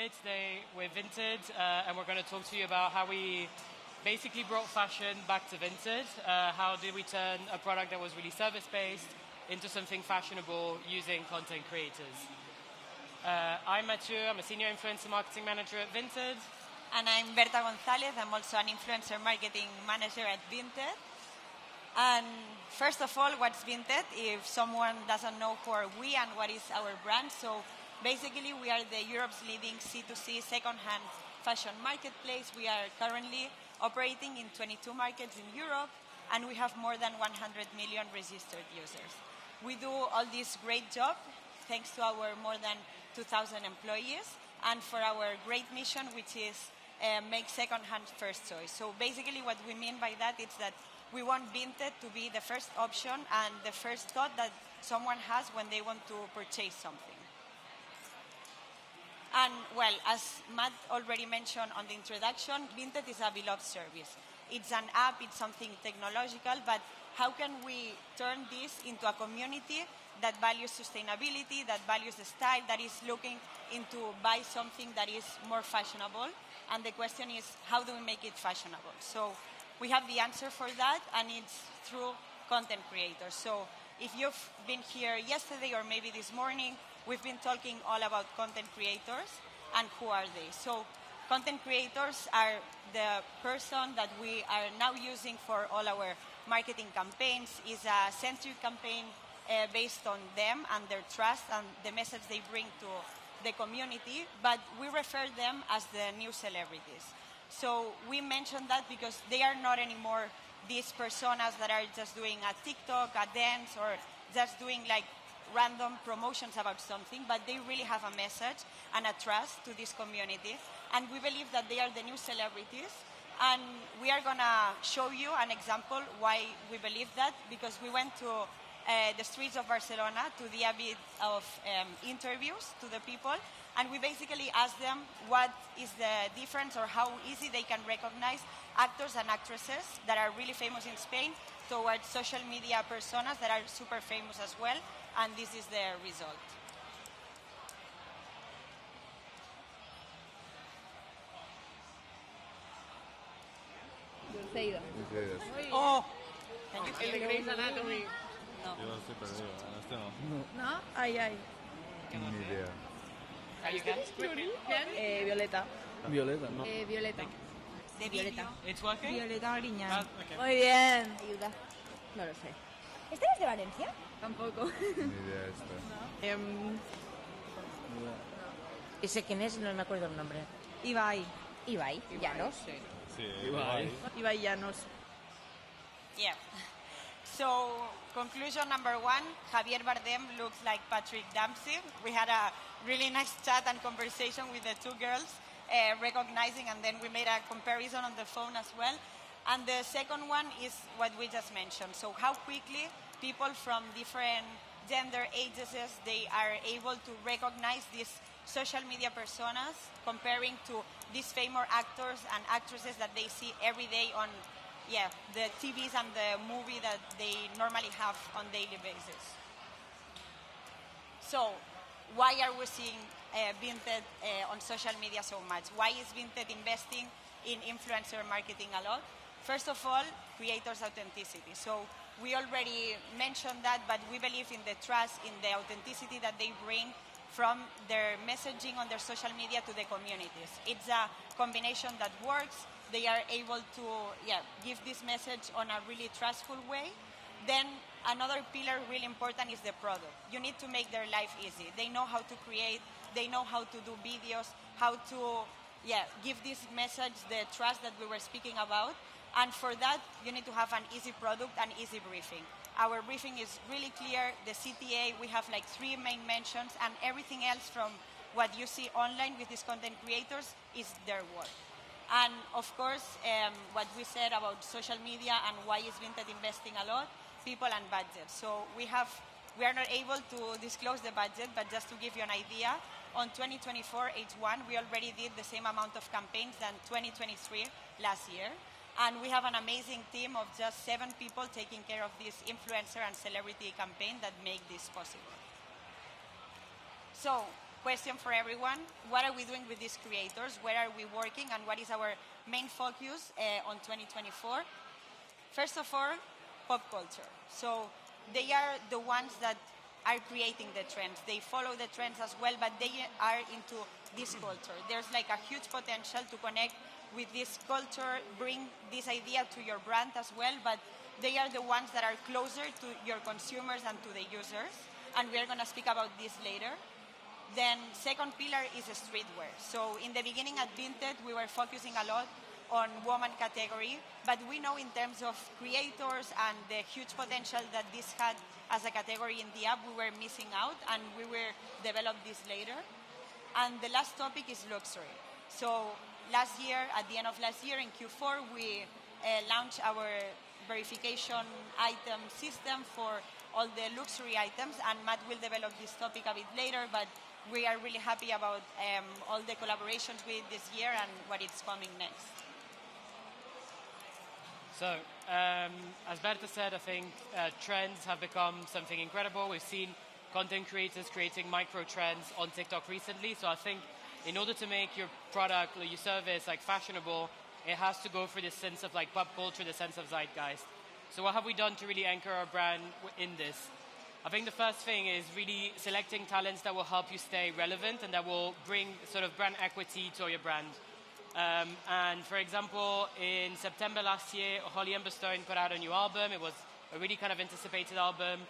here today with Vinted, and we're going to talk to you about how we basically brought fashion back to Vinted. How did we turn a product that was really service-based into something fashionable using content creators? I'm Mathieu. I'm a senior influencer marketing manager at Vinted. And I'm Berta Gonzalez. I'm also an influencer marketing manager at Vinted. And first of all, what's Vinted? If someone doesn't know who are we and what is our brand, so basically we are the Europe's leading C2C second-hand fashion marketplace. We are currently operating in 22 markets in Europe, and we have more than 100 million registered users. We do all this great job thanks to our more than 2,000 employees, and for our great mission, which is make second-hand first choice. So basically what we mean by that is that we want Vinted to be the first option and the first thought that someone has when they want to purchase something. And well, as Matt already mentioned on the introduction, Vinted is a beloved service. It's an app, it's something technological, but how can we turn this into a community that values sustainability, that values the style, that is looking into buy something that is more fashionable? And the question is, how do we make it fashionable? So we have the answer for that, and it's through content creators. So if you've been here yesterday or maybe this morning, we've been talking all about content creators and who are they. So content creators are the person that we are now using for all our marketing campaigns. It's a centric campaign based on them and their trust and the message they bring to the community, but we refer them as the new celebrities. So we mention that because they are not anymore these personas that are just doing a TikTok, a dance, or just doing like random promotions about something, but they really have a message and a trust to this community. And we believe that they are the new celebrities. And we are going to show you an example why we believe that, because we went to the streets of Barcelona to do a bit of interviews to the people, and we basically asked them what is the difference or how easy they can recognize actors and actresses that are really famous in Spain towards social media personas that are super famous as well, and this is the result. Oh, Can you El feel de it? Grey's Anatomy. No. Yo estoy perdido, este no. ¿No? Ay, ay. Ni idea. are you guys? ¿Quién? Violeta. Violeta, no. Violeta. The Violeta. video. It's working? Violeta Griñán. Okay. Muy bien. Ayuda. No lo sé. ¿Este es de Valencia? Tampoco. Ni idea esta. ¿Ese quién es? No me acuerdo el nombre. Ibai. Ibai. Llanos. Sí, Ibai Llanos. Yeah. So, conclusion number one, Javier Bardem looks like Patrick Dempsey. We had a really nice chat and conversation with the two girls, recognizing, and then we made a comparison on the phone as well. And the second one is what we just mentioned. So how quickly people from different gender, ages, they are able to recognize these social media personas comparing to these famous actors and actresses that they see every day on the TVs and the movie that they normally have on daily basis. So why are we seeing Vinted on social media so much? Why is Vinted investing in influencer marketing a lot? First of all, creators' authenticity. So we already mentioned that, but we believe in the trust, in the authenticity that they bring from their messaging on their social media to the communities. It's a combination that works. They are able to give this message on a really trustful way. Then another pillar really important is the product. You need to make their life easy. They know how to create, they know how to do videos, how to give this message the trust that we were speaking about. And for that, you need to have an easy product and easy briefing. Our briefing is really clear. The CTA, we have like 3 main mentions, and everything else from what you see online with these content creators is their work. And of course, what we said about social media and why is Vinted investing a lot, people and budget. So we are not able to disclose the budget, but just to give you an idea, on 2024 H1, we already did the same amount of campaigns than 2023 last year. And we have an amazing team of just 7 people taking care of this influencer and celebrity campaign that make this possible. So question for everyone. What are we doing with these creators? Where are we working? And what is our main focus on 2024? First of all, pop culture. So they are the ones that are creating the trends. They follow the trends as well, but they are into this culture. There's like a huge potential to connect with this culture, bring this idea to your brand as well, but they are the ones that are closer to your consumers and to the users, and we're going to speak about this later. Then second pillar is streetwear. So in the beginning at Vinted, we were focusing a lot on woman category, but we know in terms of creators and the huge potential that this had as a category in the app, we were missing out, and we will develop this later. And the last topic is luxury. So last year, at the end of last year in Q4, we launched our verification item system for all the luxury items, and Matt will develop this topic a bit later, but we are really happy about all the collaborations with this year and what is coming next. So, as Berta said, I think trends have become something incredible. We've seen content creators creating micro trends on TikTok recently. So I think in order to make your product or your service like fashionable, it has to go for this sense of like pop culture, the sense of zeitgeist. So what have we done to really anchor our brand in this? I think the first thing is really selecting talents that will help you stay relevant and that will bring sort of brand equity to your brand. And for example, in September last year, Holly Emberstone put out a new album. It was a really kind of anticipated album.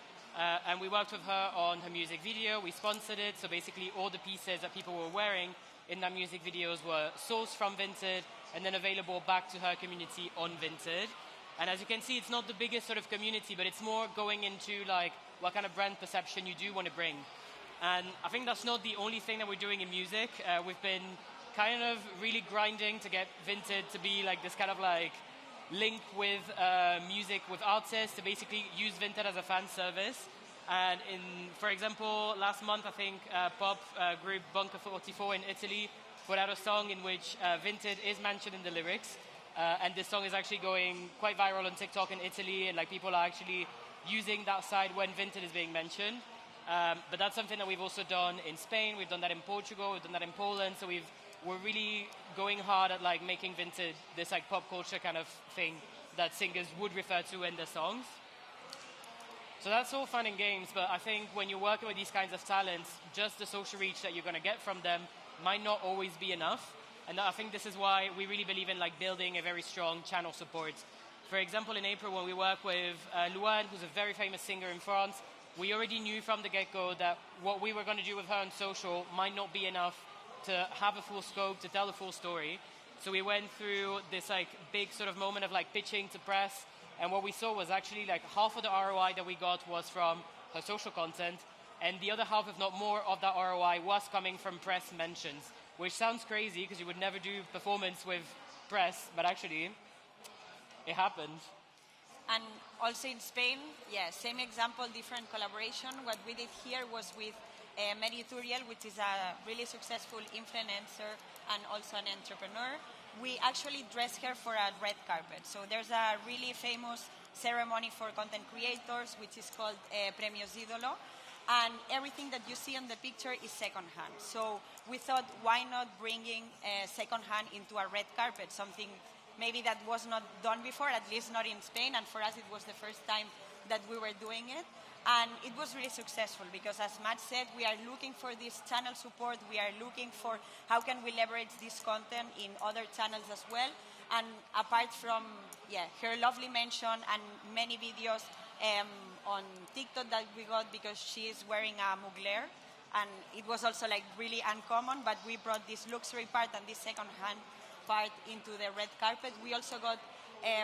And we worked with her on her music video. We sponsored it. So basically all the pieces that people were wearing in that music videos were sourced from Vinted and then available back to her community on Vinted. And as you can see, it's not the biggest sort of community, but it's more going into like what kind of brand perception you do want to bring. And I think that's not the only thing that we're doing in music. We've been kind of really grinding to get Vinted to be like this kind of like link with music, with artists, to basically use Vinted as a fan service. And for example, last month, I think pop group Bunker 44 in Italy put out a song in which Vinted is mentioned in the lyrics. And this song is actually going quite viral on TikTok in Italy, and like people are actually using that site when Vinted is being mentioned. But that's something that we've also done in Spain. We've done that in Portugal. We've done that in Poland. So we're really going hard at like making Vinted this like pop culture kind of thing that singers would refer to in their songs. So that's all fun and games, but I think when you're working with these kinds of talents, just the social reach that you're going to get from them might not always be enough. And I think this is why we really believe in like building a very strong channel support. For example, in April, when we work with Luan, who's a very famous singer in France, we already knew from the get-go that what we were going to do with her on social might not be enough to have a full scope, to tell the full story. So we went through this like big sort of moment of like pitching to press, and what we saw was actually like half of the ROI that we got was from her social content, and the other half, if not more, of that ROI was coming from press mentions, which sounds crazy because you would never do performance with press, but actually it happened. And also in Spain, yeah, same example, different collaboration. What we did here was with Mathieu, which is a really successful influencer and also an entrepreneur. We actually dressed her for a red carpet. So there's a really famous ceremony for content creators, which is called Premios Ídolo. And everything that you see on the picture is secondhand. So we thought, why not bringing secondhand into a red carpet, something maybe that was not done before, at least not in Spain, and for us it was the first time that we were doing it. And it was really successful because, as Matt said, we are looking for this channel support. We are looking for how can we leverage this content in other channels as well. And apart from her lovely mention and many videos on TikTok that we got because she is wearing a mugler, and it was also like really uncommon, but we brought this luxury part and this second-hand part into the red carpet. We also got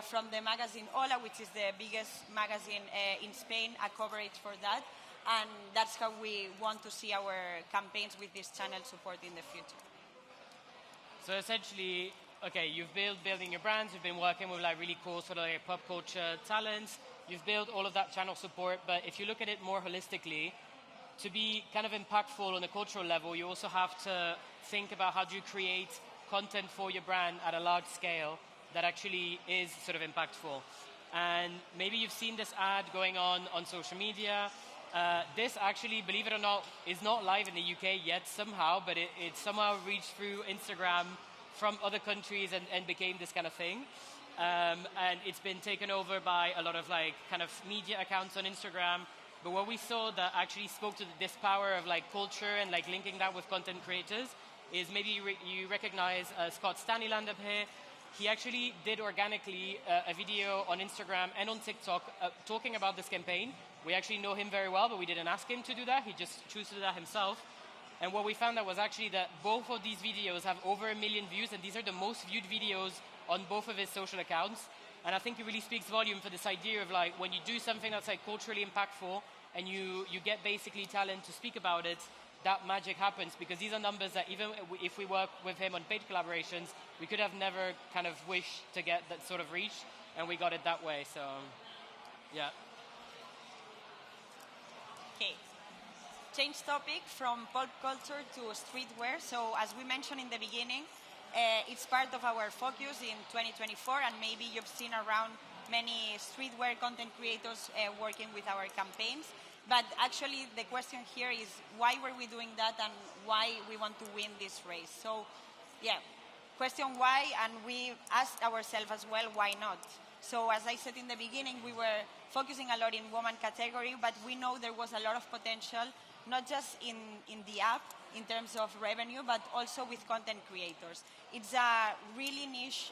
from the magazine Hola, which is the biggest magazine in Spain, a coverage for that. And that's how we want to see our campaigns with this channel support in the future. So essentially, okay, you've building your brands, you've been working with like really cool sort of like pop culture talents, you've built all of that channel support, but if you look at it more holistically, to be kind of impactful on a cultural level, you also have to think about how do you create content for your brand at a large scale that actually is sort of impactful. And maybe you've seen this ad going on social media. This actually, believe it or not, is not live in the UK yet somehow, but it somehow reached through Instagram from other countries and became this kind of thing. And it's been taken over by a lot of like kind of media accounts on Instagram. But what we saw that actually spoke to this power of like culture and like linking that with content creators is maybe you recognize Scott Staniland up here. He actually did organically a video on Instagram and on TikTok talking about this campaign. We actually know him very well, but we didn't ask him to do that. He just chose to do that himself. And what we found out was actually that both of these videos have over 1 million views, and these are the most viewed videos on both of his social accounts. And I think it really speaks volume for this idea of like when you do something that's like culturally impactful and you get basically talent to speak about it, that magic happens, because these are numbers that even if we work with him on paid collaborations, we could have never kind of wished to get that sort of reach, and we got it that way. So, yeah. Okay. Change topic from pop culture to streetwear. So as we mentioned in the beginning, it's part of our focus in 2024, and maybe you've seen around many streetwear content creators working with our campaigns. But actually the question here is why were we doing that and why we want to win this race. So yeah, question why, and we asked ourselves as well, why not? So as I said in the beginning, we were focusing a lot in woman category, but we know there was a lot of potential, not just in the app in terms of revenue, but also with content creators. It's a really niche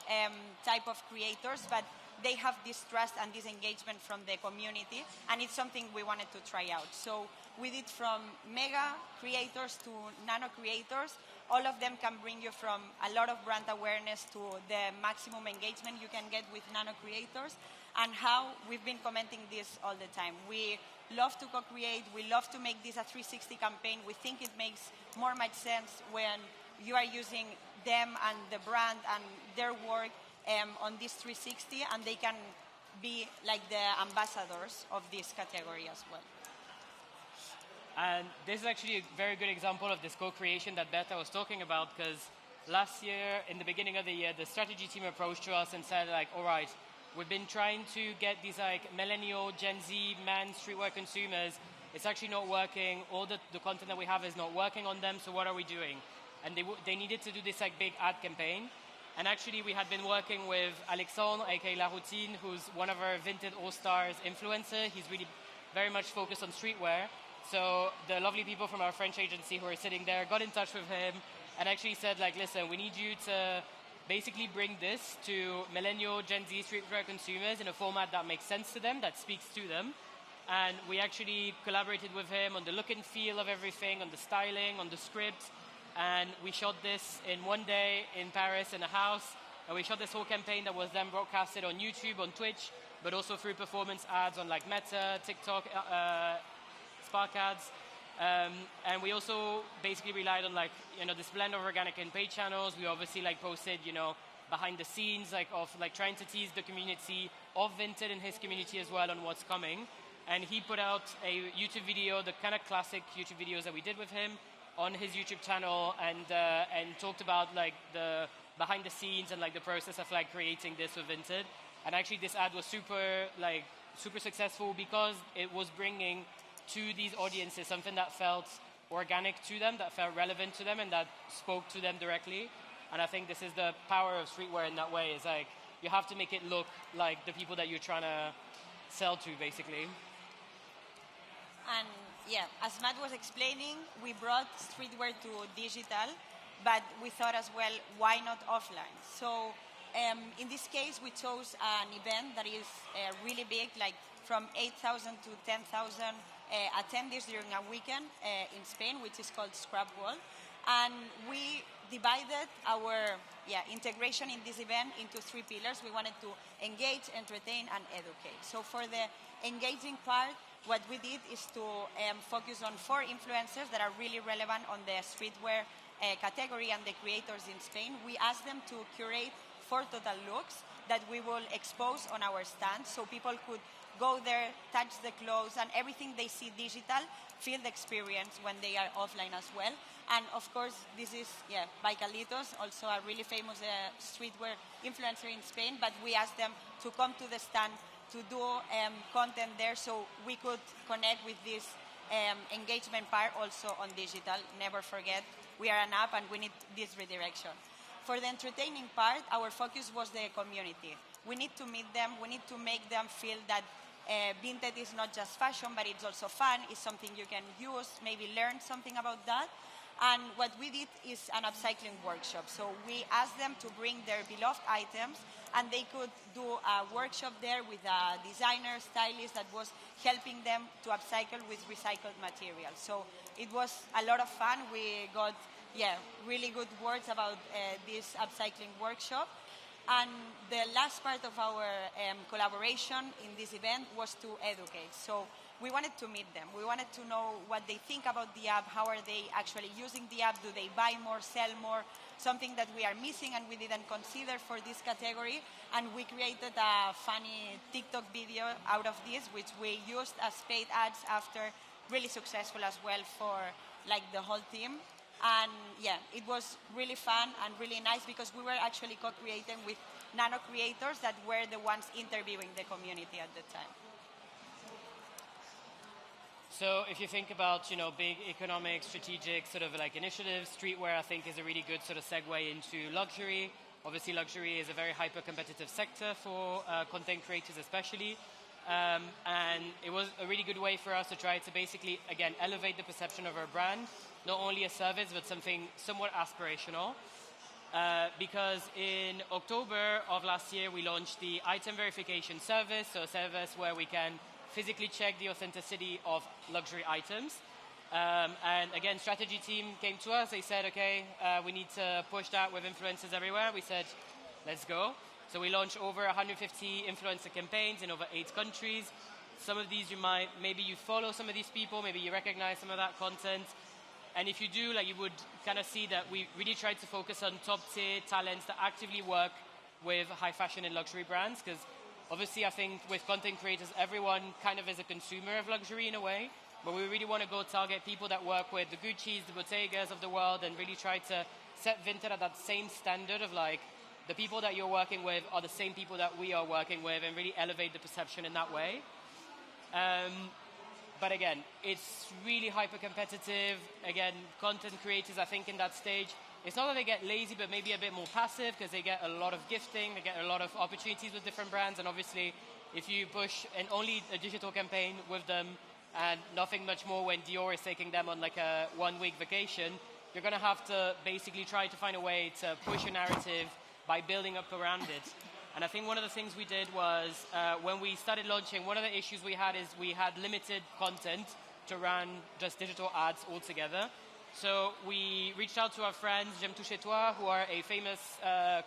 type of creators, but they have this trust and this engagement from the community, and it's something we wanted to try out. So we did from mega creators to nano creators. All of them can bring you from a lot of brand awareness to the maximum engagement you can get with nano creators. And how we've been commenting this all the time. We love to co-create. We love to make this a 360 campaign. We think it makes more much sense when you are using them and the brand and their work on this 360, and they can be like the ambassadors of this category as well. And this is actually a very good example of this co-creation that Berta was talking about, because last year, in the beginning of the year, the strategy team approached to us and said, like, all right, we've been trying to get these like millennial, Gen Z, man, streetwear consumers. It's actually not working. All the content that we have is not working on them, so what are we doing? And they needed to do this like big ad campaign. And actually, we had been working with Alexandre, aka La Routine, who's one of our Vinted All-Stars influencer. He's really very much focused on streetwear. So the lovely people from our French agency who are sitting there got in touch with him and actually said, like, listen, we need you to basically bring this to millennial, Gen Z streetwear consumers in a format that makes sense to them, that speaks to them. And we actually collaborated with him on the look and feel of everything, on the styling, on the script. And we shot this in one day in Paris in a house. And we shot this whole campaign that was then broadcasted on YouTube, on Twitch, but also through performance ads on like Meta, TikTok, Spark ads. And we also basically relied on like, this blend of organic and paid channels. We obviously like posted, behind the scenes, like of like trying to tease the community of Vinted and his community as well on what's coming. And he put out a YouTube video, the kind of classic YouTube videos that we did with him, on his YouTube channel, and talked about like the behind the scenes and like the process of like creating this with Vinted. And actually this ad was super successful because it was bringing to these audiences something that felt organic to them, that felt relevant to them, and that spoke to them directly. And I think this is the power of streetwear in that way, is like you have to make it look like the people that you're trying to sell to, basically. And yeah, as Matt was explaining, we brought streetwear to digital, but we thought as well, why not offline? So in this case, we chose an event that is really big, like from 8,000 to 10,000 attendees during a weekend in Spain, which is called Scrap Wall. And we divided our integration in this event into 3 pillars. We wanted to engage, entertain, and educate. So for the engaging part, what we did is to focus on 4 influencers that are really relevant on the streetwear category and the creators in Spain. We asked them to curate 4 total looks that we will expose on our stand, so people could go there, touch the clothes, and everything they see digital, feel the experience when they are offline as well. And of course, this is by Carlitos, also a really famous streetwear influencer in Spain, but we asked them to come to the stand to do content there, so we could connect with these engagement part also on digital. Never forget, we are an app and we need this redirection. For the entertaining part, our focus was the community. We need to meet them. We need to make them feel that Vinted is not just fashion, but it's also fun. It's something you can use, maybe learn something about that. And what we did is an upcycling workshop. So we asked them to bring their beloved items, and they could do a workshop there with a designer, stylist that was helping them to upcycle with recycled materials. So it was a lot of fun. We got really good words about this upcycling workshop. And the last part of our collaboration in this event was to educate. So we wanted to meet them. We wanted to know what they think about the app, how are they actually using the app, do they buy more, sell more, something that we are missing and we didn't consider for this category. And we created a funny TikTok video out of this, which we used as paid ads after, really successful as well for like the whole team. And it was really fun and really nice because we were actually co-creating with nano creators that were the ones interviewing the community at the time. So if you think about, big economic, strategic sort of like initiatives, streetwear I think is a really good sort of segue into luxury. Obviously luxury is a very hyper-competitive sector for content creators especially. And it was a really good way for us to try to basically, again, elevate the perception of our brand, not only a service, but something somewhat aspirational. Because in October of last year, we launched the item verification service, so a service where we can physically check the authenticity of luxury items. And again, strategy team came to us. They said, okay, we need to push that with influencers everywhere. We said, let's go. So we launched over 150 influencer campaigns in over 8 countries. Some of these maybe you follow some of these people, maybe you recognize some of that content. And if you do, you would kind of see that we really tried to focus on top tier talents that actively work with high fashion and luxury brands. Because obviously I think with content creators, everyone kind of is a consumer of luxury in a way. But we really want to go target people that work with the Gucci's, the Bottegas of the world, and really try to set Vinted at that same standard of the people that you're working with are the same people that we are working with, and really elevate the perception in that way. But again, it's really hyper-competitive. Again, content creators, I think, in that stage, it's not that they get lazy, but maybe a bit more passive because they get a lot of gifting, they get a lot of opportunities with different brands, and obviously, if you push only a digital campaign with them and nothing much more when Dior is taking them on a 1-week vacation, you're going to have to basically try to find a way to push your narrative by building up around it. And I think one of the things we did was, when we started launching, one of the issues we had is we had limited content to run just digital ads altogether. So we reached out to our friends, J'aime tout chez toi, who are a famous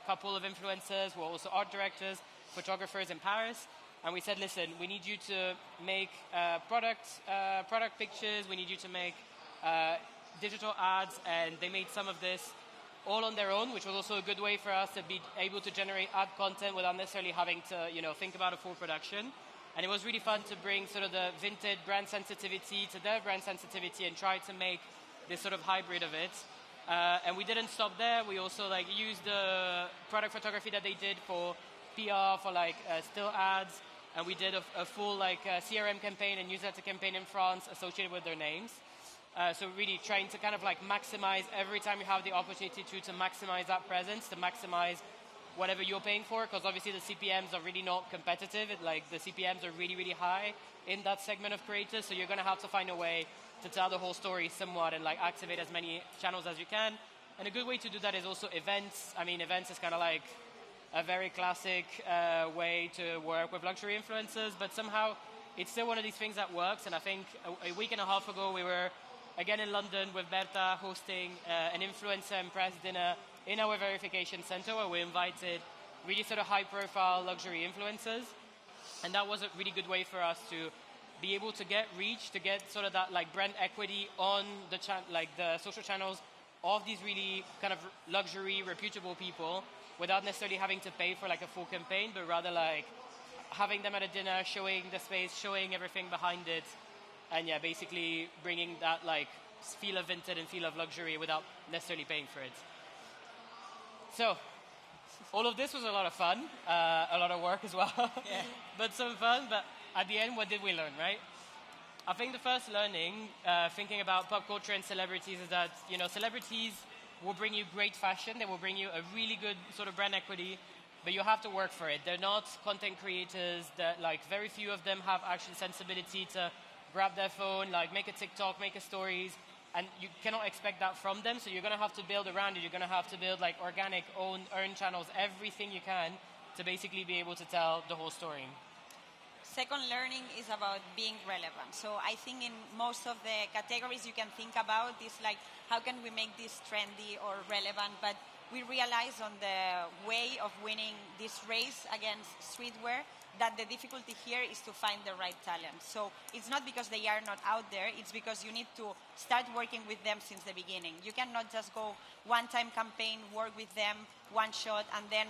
couple of influencers, who are also art directors, photographers in Paris. And we said, listen, we need you to make product pictures, we need you to make digital ads, and they made some of this all on their own, which was also a good way for us to be able to generate ad content without necessarily having to, think about a full production. And it was really fun to bring sort of the Vinted brand sensitivity to their brand sensitivity and try to make this sort of hybrid of it. And we didn't stop there. We also used the product photography that they did for PR, for still ads. And we did a full CRM campaign and newsletter campaign in France associated with their names. So really trying to kind of maximize every time you have the opportunity to maximize that presence, to maximize whatever you're paying for, because obviously the CPMs are really not competitive. The CPMs are really, really high in that segment of creators. So you're going to have to find a way to tell the whole story somewhat and activate as many channels as you can. And a good way to do that is also events. I mean, events is kind of a very classic way to work with luxury influencers, but somehow it's still one of these things that works. And I think a week and a half ago we were again in London with Berta hosting an influencer and press dinner in our verification center where we invited really sort of high-profile luxury influencers. And that was a really good way for us to be able to get reach, to get sort of that brand equity on the the social channels of these really kind of luxury, reputable people without necessarily having to pay for a full campaign, but rather having them at a dinner, showing the space, showing everything behind it. And basically bringing that feel of Vinted and feel of luxury without necessarily paying for it. So, all of this was a lot of fun, a lot of work as well, but some fun. But at the end, what did we learn, right? I think the first learning, thinking about pop culture and celebrities, is that celebrities will bring you great fashion. They will bring you a really good sort of brand equity, but you have to work for it. They're not content creators. That very few of them have actual sensibility to grab their phone, make a TikTok, make a stories, and you cannot expect that from them. So you're going to have to build around it. You're going to have to build organic, earn channels, everything you can to basically be able to tell the whole story. Second learning is about being relevant. So I think in most of the categories you can think about is how can we make this trendy or relevant, but we realize on the way of winning this race against streetwear that the difficulty here is to find the right talent. So it's not because they are not out there, it's because you need to start working with them since the beginning. You cannot just go one-time campaign, work with them, one shot, and then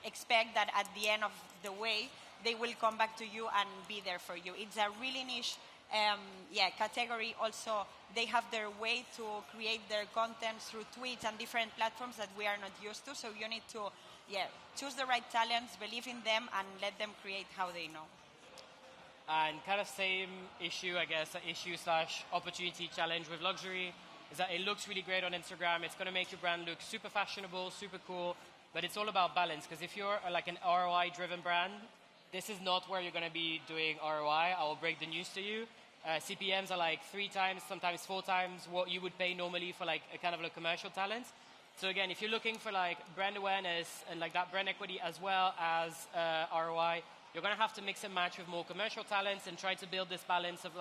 expect that at the end of the way, they will come back to you and be there for you. It's a really niche category. Also, they have their way to create their content through Twitch and different platforms that we are not used to. So you need to choose the right talents, believe in them, and let them create how they know. And kind of same issue, I guess, issue/opportunity challenge with luxury is that it looks really great on Instagram. It's going to make your brand look super fashionable, super cool, but it's all about balance. Because if you're an ROI-driven brand, this is not where you're going to be doing ROI. I will break the news to you. CPMs are 3 times, sometimes 4 times what you would pay normally for a kind of a commercial talent. So again, if you're looking for brand awareness and that brand equity as well as ROI, you're going to have to mix and match with more commercial talents and try to build this balance of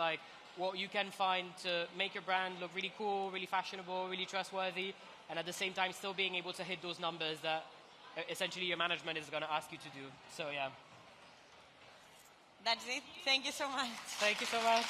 what you can find to make your brand look really cool, really fashionable, really trustworthy, and at the same time still being able to hit those numbers that essentially your management is going to ask you to do. So yeah. That's it. Thank you so much. Thank you so much.